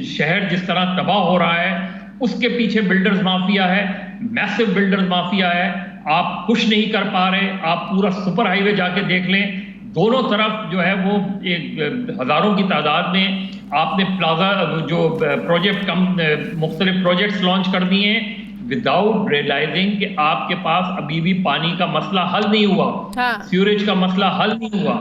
شہر جس طرح تباہ ہو رہا ہے اس کے پیچھے بلڈرز مافیا ہے، میسو بلڈرز مافیا ہے۔ آپ کچھ نہیں کر پا رہے۔ آپ پورا سپر ہائی وے جا کے دیکھ لیں، دونوں طرف جو ہے وہ ہزاروں کی تعداد میں آپ نے پلازا جو پروجیکٹ مختلف پروجیکٹس لانچ کر دیے ہیں وداؤٹ ریئلائزنگ کہ آپ کے پاس ابھی بھی پانی کا مسئلہ حل نہیں ہوا، سیوریج کا مسئلہ حل نہیں ہوا۔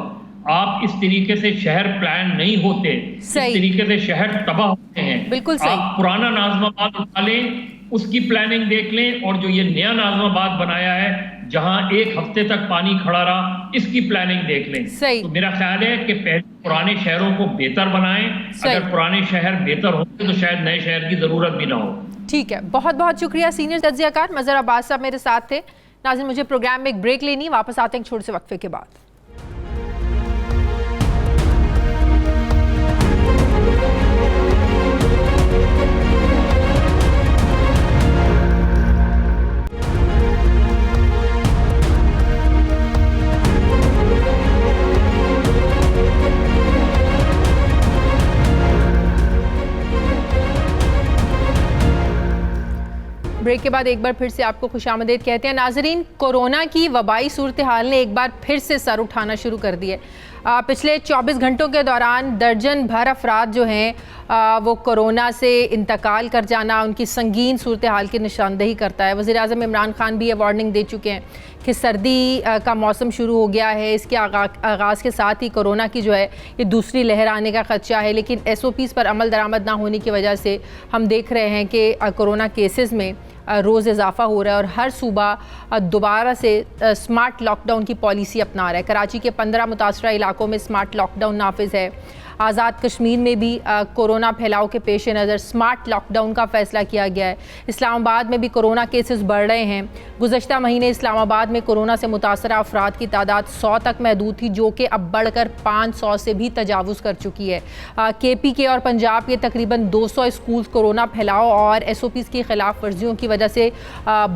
آپ اس طریقے سے شہر پلان نہیں ہوتے، اس طریقے سے شہر تباہ ہوتے ہیں۔ آپ پرانا ناظم آباد اٹھا لیں، اس کی پلاننگ دیکھ لیں، اور جو یہ نیا ناظم آباد بنایا ہے جہاں 1 ہفتے تک پانی کھڑا رہا، اس کی پلاننگ دیکھ لیں۔ تو میرا خیال ہے کہ پہلے پرانے شہروں کو بہتر بنائیں، اگر پرانے شہر بہتر ہوں تو شاید نئے شہر کی ضرورت بھی نہ ہو۔ ٹھیک ہے، بہت بہت شکریہ سینئر تجزیہ کار مظہر عباس صاحب میرے ساتھ تھے۔ ناظرین، مجھے پروگرام میں ایک بریک لینی، واپس آتے ہیں ایک چھوٹے سے وقفے کے بعد۔ بریک کے بعد ایک بار پھر سے آپ کو خوش آمدید کہتے ہیں. ناظرین, کورونا کی وبائی صورتحال نے ایک بار پھر سے سر اٹھانا شروع کر دی ہے. پچھلے 24 گھنٹوں کے دوران درجن بھر افراد جو ہیں وہ کورونا سے انتقال کر جانا ان کی سنگین صورتحال کی نشاندہی کرتا ہے. وزیر اعظم عمران خان بھی یہ وارننگ دے چکے ہیں کہ سردی کا موسم شروع ہو گیا ہے, اس کے آغاز کے ساتھ ہی کورونا کی جو ہے یہ دوسری لہر آنے کا خدشہ ہے. لیکن ایس او پیز پر عمل درآمد نہ ہونے کی وجہ سے ہم دیکھ رہے ہیں کہ کورونا کیسز میں روز اضافہ ہو رہا ہے اور ہر صوبہ دوبارہ سے سمارٹ لاک ڈاؤن کی پالیسی اپنا رہا ہے. کراچی کے 15 متاثرہ علاقوں میں سمارٹ لاک ڈاؤن نافذ ہے. آزاد کشمیر میں بھی کورونا پھیلاؤ کے پیش نظر سمارٹ لاک ڈاؤن کا فیصلہ کیا گیا ہے. اسلام آباد میں بھی کورونا کیسز بڑھ رہے ہیں. گزشتہ مہینے اسلام آباد میں کورونا سے متاثرہ افراد کی تعداد 100 تک محدود تھی, جو کہ اب بڑھ کر 500 سے بھی تجاوز کر چکی ہے. کے پی کے اور پنجاب کے تقریباً 200 اسکولز کورونا پھیلاؤ اور ایس او پیز کی خلاف ورزیوں کی وجہ سے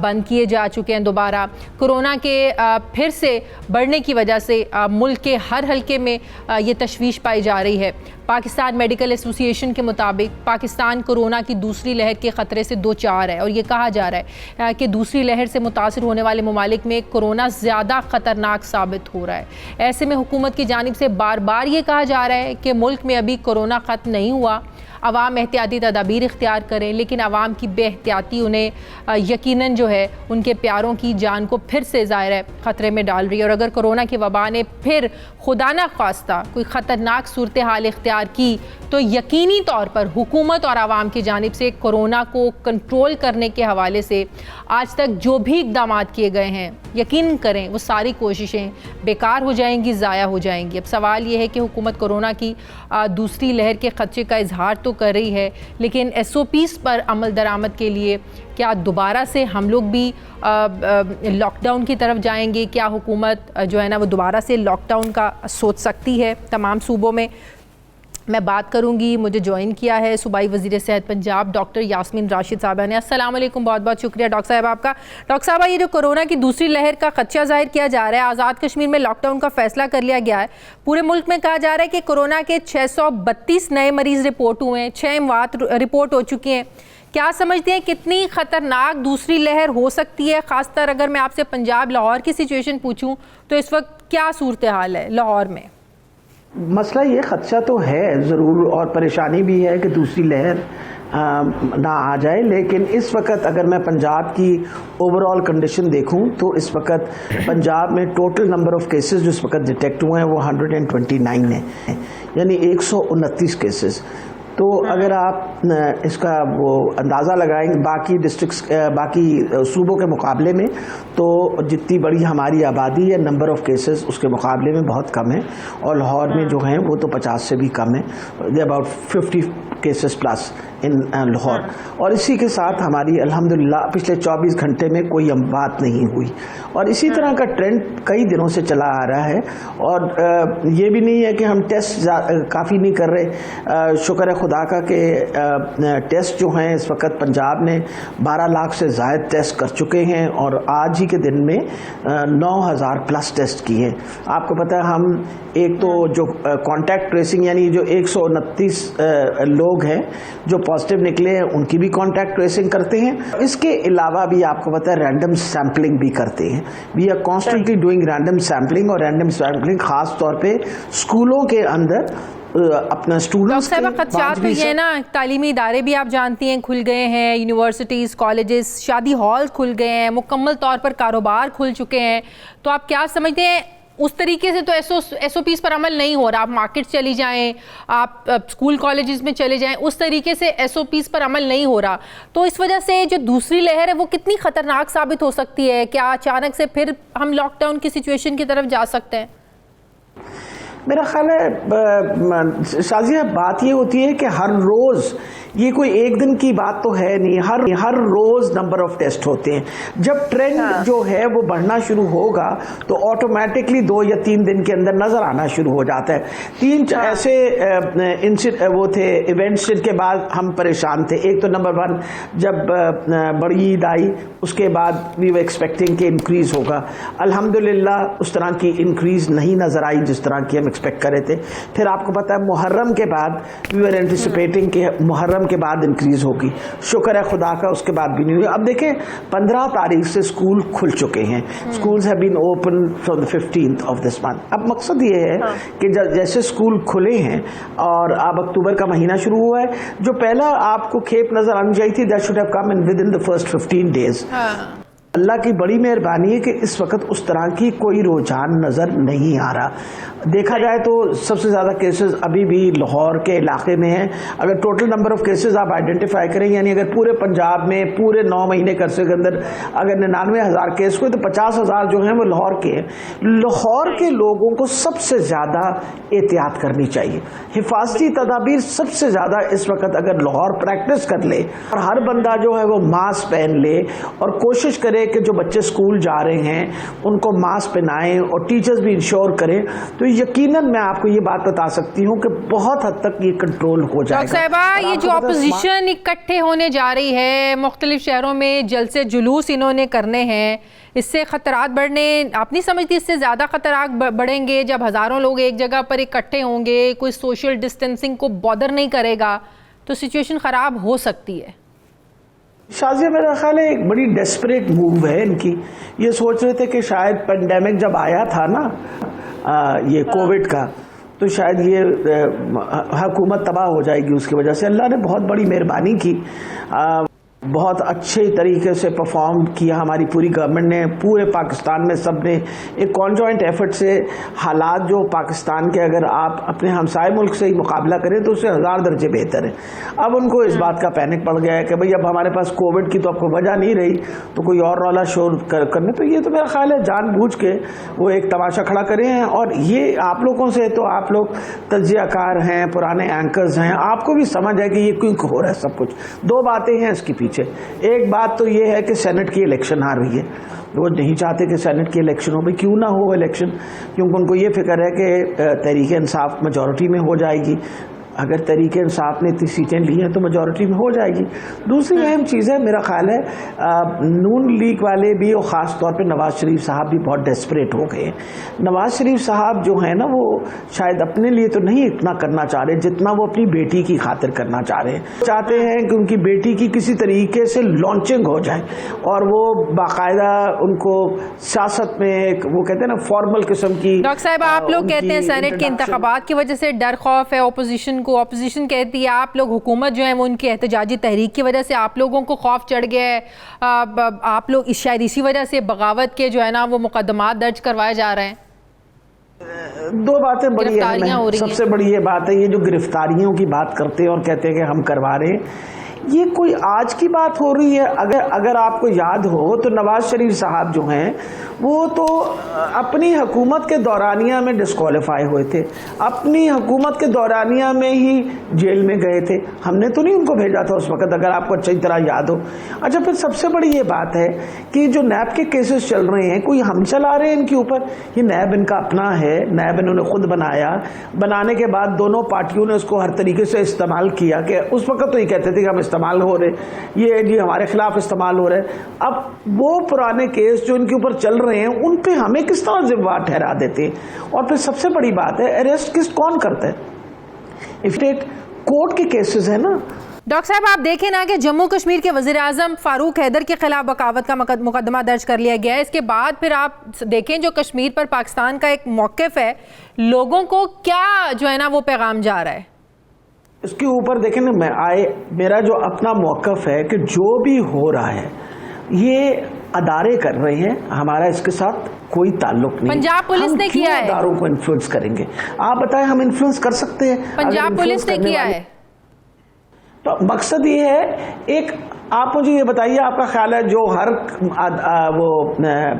بند کیے جا چکے ہیں. دوبارہ کورونا کے پھر سے بڑھنے کی وجہ سے ملک کے ہر حلقے میں یہ تشویش پائی جا رہی ہے. پاکستان میڈیکل ایسوسی ایشن کے مطابق پاکستان کورونا کی دوسری لہر کے خطرے سے دوچار ہے اور یہ کہا جا رہا ہے کہ دوسری لہر سے متاثر ہونے والے ممالک میں کورونا زیادہ خطرناک ثابت ہو رہا ہے. ایسے میں حکومت کی جانب سے بار بار یہ کہا جا رہا ہے کہ ملک میں ابھی کورونا ختم نہیں ہوا, عوام احتیاطی تدابیر اختیار کریں, لیکن عوام کی بے احتیاطی انہیں یقیناً جو ہے ان کے پیاروں کی جان کو پھر سے ظاہر ہے خطرے میں ڈال رہی ہے. اور اگر کورونا کی وبا نے پھر خدا نہ خواستہ کوئی خطرناک صورتحال اختیار کی تو یقینی طور پر حکومت اور عوام کی جانب سے کورونا کو کنٹرول کرنے کے حوالے سے آج تک جو بھی اقدامات کیے گئے ہیں یقین کریں وہ ساری کوششیں بیکار ہو جائیں گی, ضائع ہو جائیں گی. اب سوال یہ ہے کہ حکومت کورونا کی دوسری لہر کے خدشے کا اظہار تو کر رہی ہے, لیکن ایس او پیز پر عمل درآمد کے لیے کیا دوبارہ سے ہم لوگ بھی لاک ڈاؤن کی طرف جائیں گے؟ کیا حکومت جو ہے نا وہ دوبارہ سے لاک ڈاؤن کا سوچ سکتی ہے تمام صوبوں میں؟ میں بات کروں گی. مجھے جوائن کیا ہے صوبائی وزیر صحت پنجاب ڈاکٹر یاسمین راشد صاحبہ نے. السلام علیکم, بہت بہت شکریہ ڈاکٹر صاحب آپ کا. ڈاکٹر صاحبہ, یہ جو کورونا کی دوسری لہر کا خدشہ ظاہر کیا جا رہا ہے, آزاد کشمیر میں لاک ڈاؤن کا فیصلہ کر لیا گیا ہے, پورے ملک میں کہا جا رہا ہے کہ کورونا کے 632 نئے مریض رپورٹ ہوئے ہیں, 6 اموات رپورٹ ہو چکی ہیں. کیا سمجھتے ہیں کتنی خطرناک دوسری لہر ہو سکتی ہے؟ خاص طور اگر میں آپ سے پنجاب لاہور کی سچویشن پوچھوں تو اس وقت کیا صورتحال ہے لاہور میں؟ مسئلہ یہ خدشہ تو ہے ضرور, اور پریشانی بھی ہے کہ دوسری لہر نہ آ جائے, لیکن اس وقت اگر میں پنجاب کی اوور آل کنڈیشن دیکھوں تو اس وقت پنجاب میں ٹوٹل نمبر آف کیسز جو اس وقت ڈیٹیکٹ ہوئے ہیں وہ 129 ہیں, یعنی 129 کیسز. تو اگر آپ اس کا وہ اندازہ لگائیں باقی ڈسٹرکٹس باقی صوبوں کے مقابلے میں, تو جتنی بڑی ہماری آبادی ہے نمبر آف کیسز اس کے مقابلے میں بہت کم ہے, اور لاہور میں جو ہیں وہ تو 50 سے بھی کم ہے, اباؤٹ 50 کیسز پلس ان لاہور. اور اسی کے ساتھ ہماری الحمدللہ پچھلے 24 گھنٹے میں کوئی بات نہیں ہوئی, اور اسی طرح کا ٹرینڈ کئی دنوں سے چلا آ رہا ہے. اور یہ بھی نہیں ہے کہ ہم ٹیسٹ کافی نہیں کر رہے, شکر ہے خدا کا کہ ٹیسٹ جو ہیں اس وقت پنجاب نے 12 لاکھ سے زائد ٹیسٹ کر چکے ہیں, اور آج ہی کے دن میں 9000 پلس ٹیسٹ کیے. آپ کو پتہ ہے ہم ایک تو جو کانٹیکٹ ٹریسنگ یعنی جو 129 لوگ ہیں جو پازیٹیو نکلے ہیں ان کی بھی کانٹیکٹ ٹریسنگ کرتے ہیں. اس کے علاوہ بھی آپ کو پتہ ہے رینڈم سیمپلنگ بھی کرتے ہیں. We are constantly doing random sampling, اور رینڈم سیمپلنگ خاص طور پہ اسکولوں کے اندر اپنا اسٹوڈنٹس کے خدشات بھی ہے نا. تعلیمی ادارے بھی آپ جانتی ہیں کھل گئے ہیں, یونیورسٹیز, کالجز, شادی ہال کھل گئے ہیں, مکمل طور پر کاروبار کھل چکے ہیں. تو آپ کیا سمجھتے ہیں اس طریقے سے تو ایس او پیز پر عمل نہیں ہو رہا؟ آپ مارکیٹ چلی جائیں, آپ اسکول کالجز میں چلے جائیں, اس طریقے سے ایس او پیز پر عمل نہیں ہو رہا. تو اس وجہ سے جو دوسری لہر ہے وہ کتنی خطرناک ثابت ہو سکتی ہے؟ کیا اچانک سے پھر ہم لاک ڈاؤن کی سچویشن کی طرف جا سکتے ہیں؟ میرا خیال ہے شازیہ بات یہ ہوتی ہے کہ ہر روز یہ کوئی ایک دن کی بات تو ہے نہیں, ہر روز نمبر آف ٹیسٹ ہوتے ہیں. جب ٹرینڈ جو ہے وہ بڑھنا شروع ہوگا تو آٹومیٹکلی 2 یا 3 دن کے اندر نظر آنا شروع ہو جاتا ہے. 3 ایسے وہ تھے ایونٹس جن کے بعد ہم پریشان تھے. ایک تو نمبر 1 جب بڑی عید آئی اس کے بعد وی ور ایکسپیکٹنگ کہ انکریز ہوگا. الحمدللہ اس طرح کی انکریز نہیں نظر آئی جس طرح کی ہم ایکسپیکٹ کر رہے تھے. پھر آپ کو پتہ ہے محرم کے بعد وی ور اینٹیسپیٹنگ کہ محرم محرم کے بعد انکریز ہوگی. شکر ہے خدا کا اس کے بعد بھی نہیں ہوئی. اب دیکھیں 15 تاریخ سے اسکول کھل چکے ہیں. Schools have been open from the 15th of this month. اب مقصد یہ ہے کہ جیسے اسکول کھلے ہیں اور اب اکتوبر کا مہینہ شروع ہوا ہے, جو پہلا آپ کو کھیپ نظر آنی چاہیے تھی that should have come in within the first 15 days. اللہ کی بڑی مہربانی ہے کہ اس وقت اس طرح کی کوئی رجحان نظر نہیں آ رہا. دیکھا جائے تو سب سے زیادہ کیسز ابھی بھی لاہور کے علاقے میں ہیں. اگر ٹوٹل نمبر آف کیسز آپ آئیڈینٹیفائی کریں, یعنی اگر پورے پنجاب میں پورے 9 مہینے کے عرصے کے اندر اگر 99,000 کیس ہوئے تو 50,000 جو ہیں وہ لاہور کے ہیں. لاہور کے لوگوں کو سب سے زیادہ احتیاط کرنی چاہیے. حفاظتی تدابیر سب سے زیادہ اس وقت اگر لاہور پریکٹس کر لے اور ہر بندہ جو ہے وہ ماسک پہن لے اور کوشش کرے کہ جو بچے اسکول جا رہے ہیں ان کو ماسک پہنائیں اور ٹیچرز بھی انشور کریں, تو یقیناً میں آپ کو یہ بات بتا سکتی ہوں کہ بہت حد تک یہ کنٹرول ہو جائے گا. ڈاکٹر صاحبہ, یہ جو اپوزیشن اکٹھے ہونے جا رہی ہے, مختلف شہروں میں جلسے جلوس انہوں نے کرنے ہیں, اس سے خطرات بڑھنے, آپ نہیں سمجھتی اس سے زیادہ خطرات بڑھیں گے جب ہزاروں لوگ ایک جگہ پر اکٹھے ہوں گے, کوئی سوشل ڈسٹینسنگ کو بادر نہیں کرے گا تو سچویشن خراب ہو سکتی ہے؟ شازیہ میرا خیال ہے ایک بڑی ڈیسپریٹ موو ہے ان کی. یہ سوچ رہے تھے کہ شاید پینڈیمک جب آیا تھا نا یہ کووڈ کا, تو شاید یہ حکومت تباہ ہو جائے گی اس کی وجہ سے. اللہ نے بہت بڑی مہربانی کی, بہت اچھے طریقے سے پرفارم کیا ہماری پوری گورنمنٹ نے. پورے پاکستان میں سب نے ایک کانجوائنٹ ایفرٹ سے حالات جو پاکستان کے اگر آپ اپنے ہمسائے ملک سے ہی مقابلہ کریں تو اس سے 1000 درجے بہتر ہے. اب ان کو اس بات کا پینک پڑ گیا ہے کہ بھئی اب ہمارے پاس کووڈ کی تو اب کوئی وجہ نہیں رہی تو کوئی اور رولا شور کرنے. تو یہ تو میرا خیال ہے جان بوجھ کے وہ ایک تماشا کھڑا کرے ہیں. اور یہ آپ لوگوں سے تو آپ لوگ تجزیہ کار ہیں, پرانے اینکرز ہیں, آپ کو بھی سمجھ ہے کہ یہ کیوں ہو رہا ہے سب کچھ. 2 باتیں ہیں اس کے پیچھے. ایک بات تو یہ ہے کہ سینٹ کی الیکشن آ رہی ہے, وہ نہیں چاہتے کہ سینٹ کی الیکشن ہو. بھائی کیوں نہ ہو الیکشن, کیونکہ ان کو یہ فکر ہے کہ تحریک انصاف میجورٹی میں ہو جائے گی. اگر تحریک انصاف نے اتنی سیٹیں لی ہیں تو میجورٹی میں ہو جائے گی. دوسری اہم چیز ہے میرا خیال ہے نون لیگ والے بھی اور خاص طور پہ نواز شریف صاحب بھی بہت ڈیسپریٹ ہو گئے. نواز شریف صاحب جو ہیں نا وہ شاید اپنے لیے تو نہیں اتنا کرنا چاہ رہے جتنا وہ اپنی بیٹی کی خاطر کرنا چاہ رہے ہیں. چاہتے ہیں کہ ان کی بیٹی کی کسی طریقے سے لانچنگ ہو جائے اور وہ باقاعدہ ان کو سیاست میں وہ کہتے ہیں نا فارمل قسم کی. ڈاکٹر صاحب, آپ لوگ کہتے ہیں سینٹ کے انتخابات کی وجہ سے ڈر خوف ہے اپوزیشن کو. اپوزیشن کہتی ہے آپ لوگ حکومت جو ہے وہ ان کی احتجاجی تحریک کی وجہ سے آپ لوگوں کو خوف چڑھ گیا ہے, آپ لوگ شاید اسی وجہ سے بغاوت کے جو ہے نا وہ مقدمات درج کروائے جا رہے ہیں. 2 باتیں بڑی اہم ہیں. سب سے بڑی یہ بات ہے یہ جو گرفتاریوں کی بات کرتے ہیں اور کہتے ہیں کہ ہم کروا رہے ہیں, یہ کوئی آج کی بات ہو رہی ہے. اگر آپ کو یاد ہو تو نواز شریف صاحب جو ہیں وہ تو اپنی حکومت کے دورانیہ میں ڈسکوالیفائی ہوئے تھے, اپنی حکومت کے دورانیہ میں ہی جیل میں گئے تھے. ہم نے تو نہیں ان کو بھیجا تھا اس وقت, اگر آپ کو اچھی طرح یاد ہو. اچھا, پھر سب سے بڑی یہ بات ہے کہ جو نیب کے کیسز چل رہے ہیں کوئی ہم چلا رہے ہیں ان کے اوپر. یہ نیب ان کا اپنا ہے, نیب انہوں نے خود بنایا. بنانے کے بعد دونوں پارٹیوں نے اس کو ہر طریقے سے استعمال کیا کہ اس وقت تو یہ کہتے تھے کہ ہم استعمال ہو رہے, یہ جی ہمارے خلاف استعمال ہو رہے. اب وہ پرانے کیس جو ان کے اوپر چل رہے ہیں ان پہ ہمیں کس طرح ذمہ ٹھہرا دیتے ہیں. اور پھر سب سے بڑی بات ہے اریسٹ کون کرتا ہے؟ اسٹیٹ کورٹ کے کیسز ہیں نا. ڈاکٹر صاحب, آپ دیکھیں نا کہ جموں کشمیر کے وزیر اعظم فاروق حیدر کے خلاف بغاوت کا مقدمہ درج کر لیا گیا ہے. اس کے بعد پھر آپ دیکھیں جو کشمیر پر پاکستان کا ایک موقف ہے, لوگوں کو کیا جو ہے نا وہ پیغام جا رہا ہے اس کے اوپر. دیکھیں نا میرا جو اپنا موقف ہے کہ جو بھی ہو رہا ہے یہ ادارے کر رہے ہیں, ہمارا اس کے ساتھ کوئی تعلق نہیں. پنجاب پولیس نے کیا ہے, اداروں کو انفلوئنس کریں گے. آپ بتائیں ہم انفلوئنس کر سکتے ہیں؟ پنجاب پولیس نے کیا ہے. تو مقصد یہ ہے, ایک آپ مجھے یہ بتائیے آپ کا خیال ہے جو ہر وہ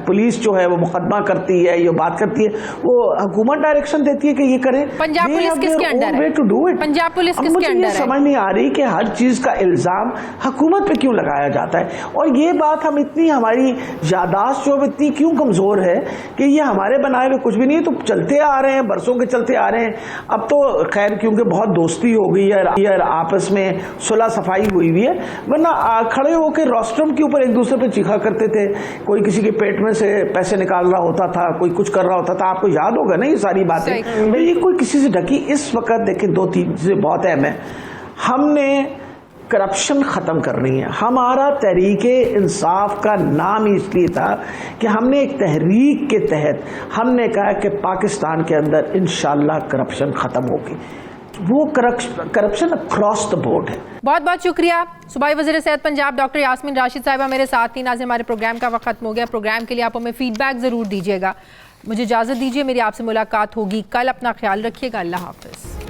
پولیس جو ہے وہ مقدمہ کرتی ہے, یہ بات کرتی ہے, وہ حکومت ڈائریکشن دیتی ہے کہ یہ کریں. پنجاب پولیس کس کے انڈر ہے؟ پنجاب پولیس کس کے انڈر ہے؟ سمجھ نہیں آ رہی کہ ہر چیز کا الزام حکومت پہ کیوں لگایا جاتا ہے. اور یہ بات ہم اتنی, ہماری یادداشت جو اتنی کیوں کمزور ہے کہ یہ ہمارے بنائے ہوئے کچھ بھی نہیں, تو چلتے آ رہے ہیں, برسوں کے چلتے آ رہے ہیں. اب تو خیر کیونکہ بہت دوستی ہو گئی ہے, آپس میں صلح صفائی ہوئی ہوئی ہے, ورنہ کھڑے ہو کے روسٹرم کے اوپر ایک دوسرے پہ چیخا کرتے تھے. کوئی کسی کے پیٹ میں سے پیسے نکال رہا ہوتا تھا, کوئی کچھ کر رہا ہوتا تھا. آپ کو یاد ہوگا نا یہ ساری باتیں, یہ کوئی کسی سے ڈھکی. اس وقت دیکھیں 2-3 چیزیں بہت اہم ہیں. ہم نے کرپشن ختم کرنی ہے. ہمارا تحریک انصاف کا نام ہی اس لیے تھا کہ ہم نے ایک تحریک کے تحت ہم نے کہا کہ پاکستان کے اندر انشاءاللہ کرپشن ختم ہوگی. وہ کرپشن اکراس دا بورڈ ہے. بہت بہت شکریہ. صوبائی وزیر صحت پنجاب ڈاکٹر یاسمین راشد صاحبہ میرے ساتھ تھی. ناظرین ہمارے پروگرام کا وقت ختم ہو گیا. پروگرام کے لیے آپ ہمیں فیڈ بیک ضرور دیجیے گا. مجھے اجازت دیجیے, میری آپ سے ملاقات ہوگی کل. اپنا خیال رکھیے گا. اللہ حافظ.